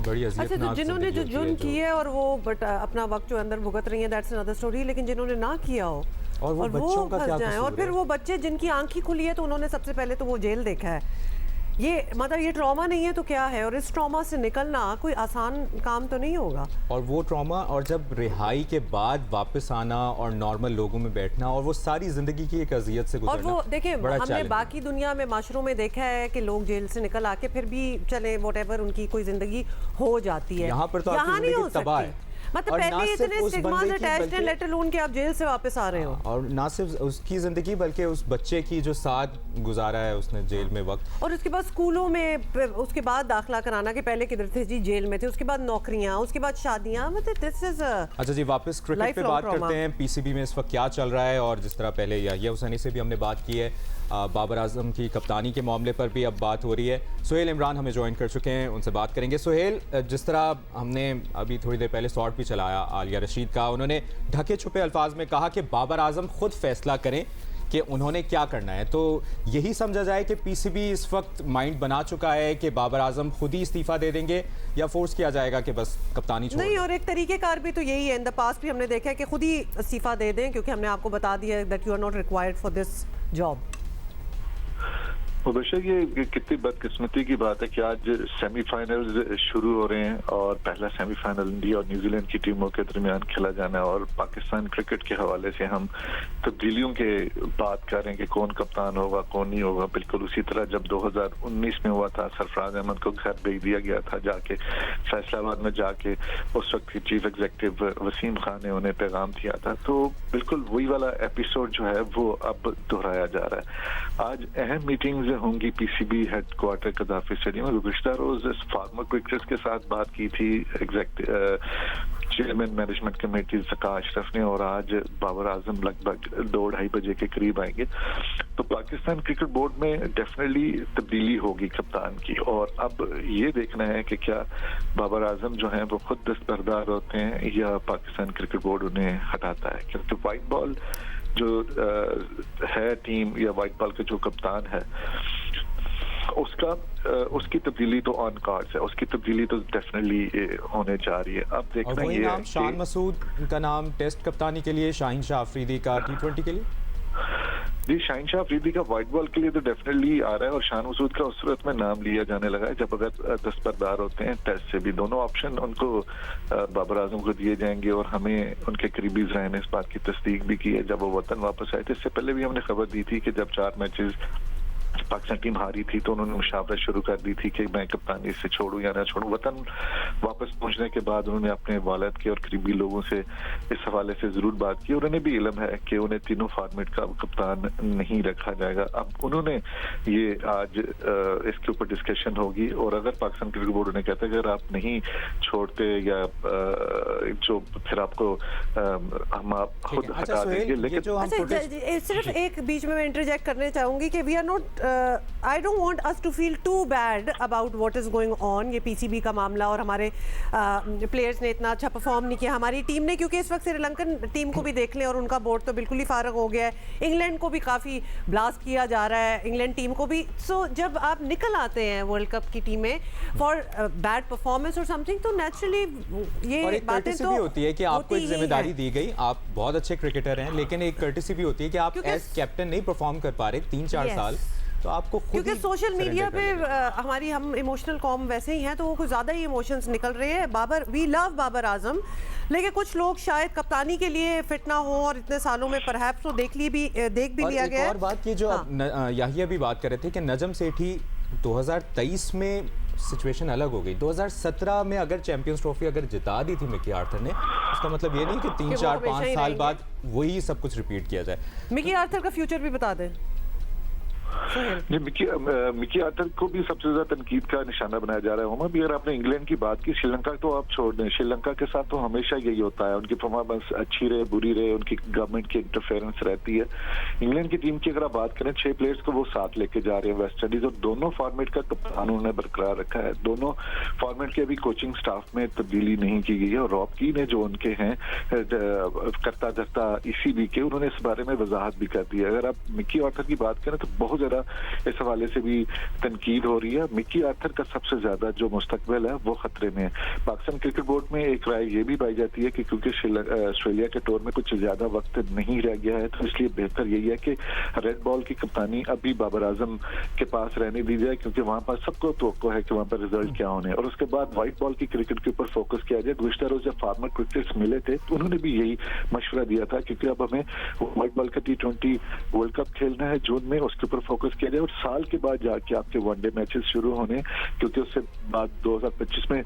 बड़ी अच्छा, तो अज़ियतनाक जिन्होंने जो ज़िंदगी जुर्म होती है किए और वो बट अपना वक्त जो अंदर भुगत रही है, दैट्स अनदर स्टोरी। लेकिन जिन्होंने ना किया हो और वो बच्चों का फंस क्या जाएं, और कसूर फिर है? वो बच्चे जिनकी आंख ही खुली है तो उन्होंने सबसे पहले तो वो जेल देखा है। ये मतलब ये ट्रॉमा नहीं है तो क्या है? और इस ट्रॉमा से निकलना कोई आसान काम तो नहीं होगा। और वो ट्रॉमा, और जब रिहाई के बाद वापस आना और नॉर्मल लोगों में बैठना, और वो सारी ज़िंदगी की एक अज़ियत से और गुजरना, वो देखिए, बड़ा हमने चैलेंज है। बाकी दुनिया में माशरों में देखा है कि लोग जेल से निकल आके फिर भी चले वॉटेवर उनकी कोई जिंदगी हो जाती है। यहाँ पर तो आपकी यहाँ नहीं ज़िंदगी हो तबाह सकती। है। मतलब और ना पहले सिर्फ इतने उस स्टिग्मास बंदे की, अटैच्ड हैं, बल्कि लेट अलोन कि आप जेल से वापस आ रहे हो। और ना सिर्फ उसकी ज़िंदगी बल्कि उस बच्चे की जो साथ गुजारा है उसने जेल में वक्त। और उसके बाद स्कूलों में उसके बाद दाखिला कराना कि पहले किधर थे जी, जेल में थे, उसके बाद नौकरियां, उसके बाद शादियां, मतलब दिस इज अच्छा जी, वापस क्रिकेट पे बात करते हैं। पीसीबी में इस वक्त क्या चल रहा है, और जिस तरह पहले याहिया हुसैनी से भी हमने बात की है, बाबर आजम की कप्तानी के मामले पर भी अब बात हो रही है। सुहेल इमरान हमें ज्वाइन कर चुके हैं, उनसे बात करेंगे। सुहेल, जिस तरह हमने अभी थोड़ी देर पहले शॉट भी चलाया आलिया रशीद का, उन्होंने ढके छुपे अल्फाज में कहा कि बाबर आजम खुद फैसला करें कि उन्होंने क्या करना है। तो यही समझा जाए कि पीसीबी इस वक्त माइंड बना चुका है कि बाबर आजम खुद ही इस्तीफा दे देंगे, या फोर्स किया जाएगा कि बस कप्तानी छोड़ नहीं? और एक तरीकेकार भी तो यही है, इन द पास्ट भी हमने देखा है कि खुद ही इस्तीफा दे दें, क्योंकि हमने आपको बता दिया है that you are not required for this job. बेशक ये कितनी बदकिस्मती की बात है कि आज सेमीफाइनल्स शुरू हो रहे हैं और पहला सेमीफाइनल इंडिया और न्यूजीलैंड की टीमों के दरमियान खेला जाना है, और पाकिस्तान क्रिकेट के हवाले से हम तब्दीलियों के बात कर रहे हैं कि कौन कप्तान होगा कौन नहीं होगा। बिल्कुल उसी तरह जब 2019 में हुआ था, सरफराज अहमद को घर भेज दिया गया था जाके फैसलाबाद में जाके, उस वक्त की चीफ एग्जीक्यूटिव वसीम खान ने उन्हें पैगाम दिया था। तो बिल्कुल वही वाला एपिसोड जो है वो अब दोहराया जा रहा है। आज अहम मीटिंग्स होंगी पीसीबी हेडक्वार्टर कदाफी स्टेडियम में। गुज़िश्ता रोज फार्मर क्रिकेटर्स के साथ बात की थी chairman management committee Zaka Ashraf ने, और आज बाबर आजम लगभग 2-2:30 बजे के करीब आएंगे। तो पाकिस्तान क्रिकेट बोर्ड में डेफिनेटली तब्दीली होगी कप्तान की, और अब ये देखना है कि क्या बाबर आजम जो हैं वो खुद दस्तबरदार होते हैं या पाकिस्तान क्रिकेट बोर्ड उन्हें हटाता है। क्योंकि वाइट बॉल जो है टीम या वाइट बॉल का जो कप्तान है उसकी तब्दीली तो ऑन कार्ड्स है, उसकी तब्दीली तो डेफिनेटली होने जा रही है। अब देखना ये नाम शान मसूद का नाम टेस्ट कप्तानी के लिए, शाहीन शाह अफरीदी का T20 के लिए। जी, शाहीन शाह अफरीदी का व्हाइट बॉल के लिए तो डेफिनेटली आ रहा है, और शान मसूद का उस सूरत में नाम लिया जाने लगा है जब अगर दस्तबरदार होते हैं टेस्ट से भी। दोनों ऑप्शन उनको बाबर आजम को दिए जाएंगे, और हमें उनके करीबी ज़राए ने इस बात की तस्दीक भी की है जब वो वतन वापस आए थे। इससे पहले भी हमने खबर दी थी कि जब 4 मैचेस पाकिस्तान टीम हारी थी तो उन्होंने मुशावरा शुरू कर दी थी कि मैं कप्तानी से छोड़ूं या ना छोड़ूं। वतन वापस पहुंचने के बाद उन्होंने अपने वालिद के और करीबी लोगों से इस हवाले से जरूर बात की, और उन्हें भी इल्म है कि उन्हें तीनों फॉर्मेट का कप्तान नहीं रखा जाएगा। अब उन्होंने ये आज इसके ऊपर डिस्कशन होगी, और अगर पाकिस्तान क्रिकेट बोर्ड उन्हें कहता है अगर आप नहीं छोड़ते या जो फिर आपको हम आप खुद हटा देंगे। लेकिन सिर्फ एक बीच में मैं इंटरजेक्ट करने चाहूंगी कि we are not I don't want us to feel too bad about what is going on। ये पीसीबी का मामला, और हमारे प्लेयर्स ने इतना अच्छा परफॉर्म नहीं किया, हमारी टीम ने, क्योंकि इस वक्त श्रीलंकन टीम को भी देख लें और उनका बोर्ड तो बिल्कुल ही फारग हो गया है। इंग्लैंड को भी काफ़ी ब्लास्ट किया जा रहा है, इंग्लैंड टीम को भी। सो जब आप निकल आते हैं वर्ल्ड कप की टीम में फॉर बैड परफॉर्मेंस और समथिंग, तो नेचुरली ये बातें तो भी होती है कि आपको एक जिम्मेदारी दी गई, आप बहुत अच्छे क्रिकेटर हैं, लेकिन एक कर्टिसी भी होती है कि आप एज कैप्टन नहीं परफॉर्म कर पा रहे 3-4 साल, तो आपको खुद, क्योंकि सोशल मीडिया पे हमारी, हम इमोशनल कॉम वैसे ही हैं, तो वो कुछ ज़्यादा ही इमोशंस निकल रहे हैं। बाबर, वी लव बाबर आजम, लेकिन कुछ लोग शायद कप्तानी के लिए फिट ना हो, और इतने सालों में परहैप्स तो देख भी लिया गया है। और बात की जो याहिया भी बात कर रहे थे कि नजम सेठी 2023 में सिचुएशन अलग हो गई। 2017 में अगर चैंपियंस ट्रॉफी अगर जिता दी थी मिकी आर्थर ने, उसका मतलब ये नहीं कि 3-4-5 साल बाद वही सब कुछ रिपीट किया जाए। मिकी आर्थर का फ्यूचर भी बता दें। मिकी आर्थर को भी सबसे ज्यादा तनकीद का निशाना बनाया जा रहा है। होमा भी, अगर आपने इंग्लैंड की बात की, श्रीलंका तो आप छोड़ दें, श्रीलंका के साथ तो हमेशा यही होता है, उनकी परफॉर्मेंस अच्छी रहे बुरी रहे, उनकी गवर्नमेंट की इंटरफेरेंस रहती है। इंग्लैंड की टीम की अगर आप बात करें, 6 प्लेयर्स को वो साथ लेके जा रहे हैं वेस्ट इंडीज, और दोनों फॉर्मेट का कप्तान उन्होंने बरकरार रखा है। दोनों फॉर्मेट के अभी कोचिंग स्टाफ में तब्दीली नहीं की गई है, और रॉब की ने जो उनके हैं करता धरता ECB के, उन्होंने इस बारे में वजाहत भी कर दी है। अगर आप मिकी आर्थर की बात करें तो बहुत ज्यादा इस हवाले से भी तनकीद हो रही है। मिकी आर्थर का सबसे ज्यादा जो मुस्तकबिल है वो खतरे में है। पाकिस्तान क्रिकेट बोर्ड में एक राय ये भी पाई जाती है कि क्योंकि ऑस्ट्रेलिया के टूर में कुछ ज्यादा वक्त नहीं रह गया है, तो इसलिए बेहतर यही है कि रेड बॉल की कप्तानी अभी बाबर आजम के पास रहने दी जाए, क्योंकि वहां पर सबको तवक्को है कि वहां पर रिजल्ट क्या होने, और उसके बाद व्हाइट बॉल की क्रिकेट के ऊपर फोकस किया जाए। गुज़िश्ता रोज जब फार्मर क्रिकेटर्स मिले थे तो उन्होंने भी यही मशवरा दिया था, क्योंकि अब हमें व्हाइट बॉल का T20 वर्ल्ड कप खेलना है जून में, उसके ऊपर फोकस किया जाए और साल के बाद जाके आपके वनडे मैचेस शुरू होने, क्योंकि उससे बाद 2025 में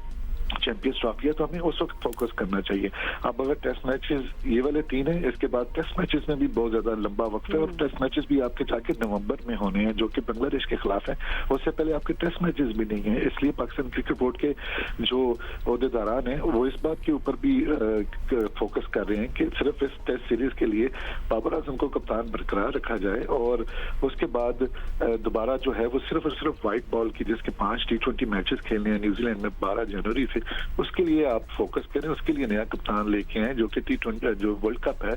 चैंपियंस ट्रॉफी है, तो हमें उस वक्त फोकस करना चाहिए। अब अगर टेस्ट मैचेस ये वाले 3 हैं, इसके बाद टेस्ट मैचेस में भी बहुत ज्यादा लंबा वक्त है, और टेस्ट मैचेस भी आपके जाके नवंबर में होने हैं जो कि बांग्लादेश के खिलाफ है। उससे पहले आपके टेस्ट मैचेस भी नहीं है, इसलिए पाकिस्तान क्रिकेट बोर्ड के जो ओहदेदारान हैं वो इस बात के ऊपर भी फोकस कर रहे हैं कि सिर्फ इस टेस्ट सीरीज के लिए बाबर आजम को कप्तान बरकरार रखा जाए, और उसके बाद दोबारा जो है वो सिर्फ और सिर्फ व्हाइट बॉल की, जिसके 5 T20 मैचेस खेलने हैं न्यूजीलैंड में 12 जनवरी से, उसके लिए आप फोकस करें। उसके लिए नया कप्तान लेके आए जो कि T20 जो वर्ल्ड कप है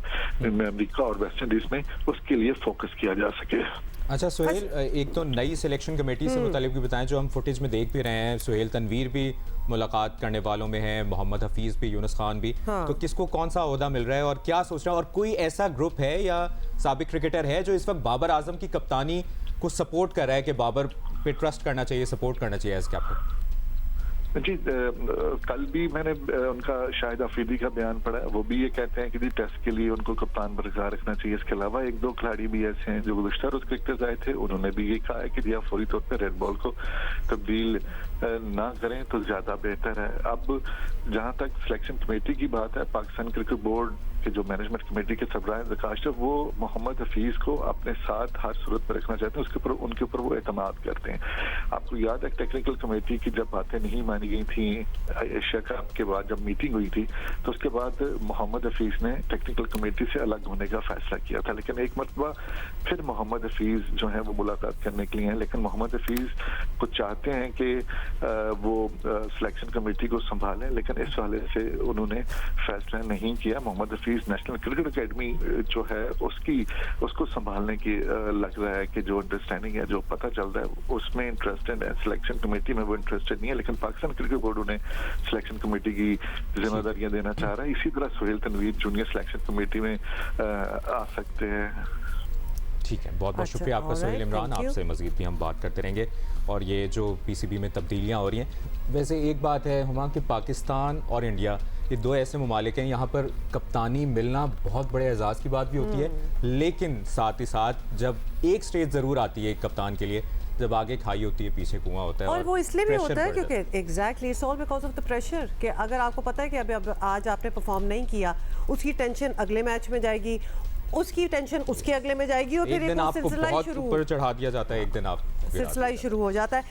अमेरिका और वेस्ट इंडीज में, उसके लिए फोकस किया जा सके। अच्छा सुहेल, एक तो नई सिलेक्शन कमेटी से मुतालिक भी बताएं, जो हम फुटेज में देख भी रहे हैं, सुहेल तनवीर भी मुलाकात करने वालों में है, मोहम्मद हफीज भी, यूनुस खान भी, तो किसको कौन सा ओहदा मिल रहा है और क्या सोच रहा है, और कोई ऐसा ग्रुप है या साबिक क्रिकेटर है जो इस वक्त बाबर आजम की कप्तानी को सपोर्ट कर रहा है कि बाबर पे ट्रस्ट करना चाहिए, सपोर्ट करना चाहिए एज कैप्टन? जी, कल भी मैंने उनका शाहिद अफरीदी का बयान पढ़ा, वो भी ये कहते हैं कि जी टेस्ट के लिए उनको कप्तान बरकरार रखना चाहिए। इसके अलावा 1-2 खिलाड़ी भी ऐसे हैं जो गुज़िश्ता रोज क्रिकेटर्स आए थे, उन्होंने भी ये कहा है कि जी आप फौरी तौर पर रेड बॉल को तब्दील ना करें तो ज्यादा बेहतर है। अब जहां तक सिलेक्शन कमेटी की बात है, पाकिस्तान क्रिकेट बोर्ड के जो मैनेजमेंट कमेटी के सरबराह ज़काश्त है, वो मोहम्मद हफीज को अपने साथ हर सूरत पर रखना चाहते हैं, उनके ऊपर वो एतमाद करते हैं। आपको याद है टेक्निकल कमेटी की जब बातें नहीं मानी गई थी एशिया कप के बाद, जब मीटिंग हुई थी, तो उसके बाद मोहम्मद हफीज ने टेक्निकल कमेटी से अलग होने का फैसला किया था, लेकिन एक मरतबा फिर मोहम्मद हफीज जो है वो मुलाकात करने के लिए हैं, लेकिन मोहम्मद हफीज को चाहते हैं कि वो सिलेक्शन कमेटी को संभालें, लेकिन इस हवाले से उन्होंने फैसला नहीं किया। Mohammad Hafeez national cricket academy जो है उसको संभालने की लग रहा है कि जो अंडरस्टैंडिंग है, जो पता चल रहा है उसमें इंटरेस्टेड है। सिलेक्शन कमेटी में वो इंटरेस्टेड नहीं है, लेकिन पाकिस्तान क्रिकेट बोर्ड उन्हें सिलेक्शन कमेटी की जिम्मेदारियां देना चाह रहा है। इसी तरह Sohail Tanvir junior selection committee में आ सकते हैं। ठीक है, बहुत बहुत शुक्रिया आपका सुहेल इमरान, आपसे मज़ीद भी हम बात करते रहेंगे। और ये जो पीसीबी में तब्दीलियाँ हो रही हैं, वैसे एक बात है हुमा कि पाकिस्तान और इंडिया ये 2 ऐसे ममालिक हैं, यहाँ पर कप्तानी मिलना बहुत बड़े एजाज़ की बात भी होती है, लेकिन साथ ही साथ जब एक स्टेज ज़रूर आती है एक कप्तान के लिए, जब आगे खाई होती है पीछे कुआं होता है, और वो इसलिए भी होता है क्योंकि exactly it's all because of the pressure, कि अगर आपको पता है कि अब आज आपने परफॉर्म नहीं किया, उसकी टेंशन अगले मैच में जाएगी, उसकी टेंशन उसके अगले में जाएगी, और फिर एक सिलसिला ही शुरू ऊपर चढ़ा दिया जाता है, एक दिन आप सिलसिला ही शुरू हो जाता है।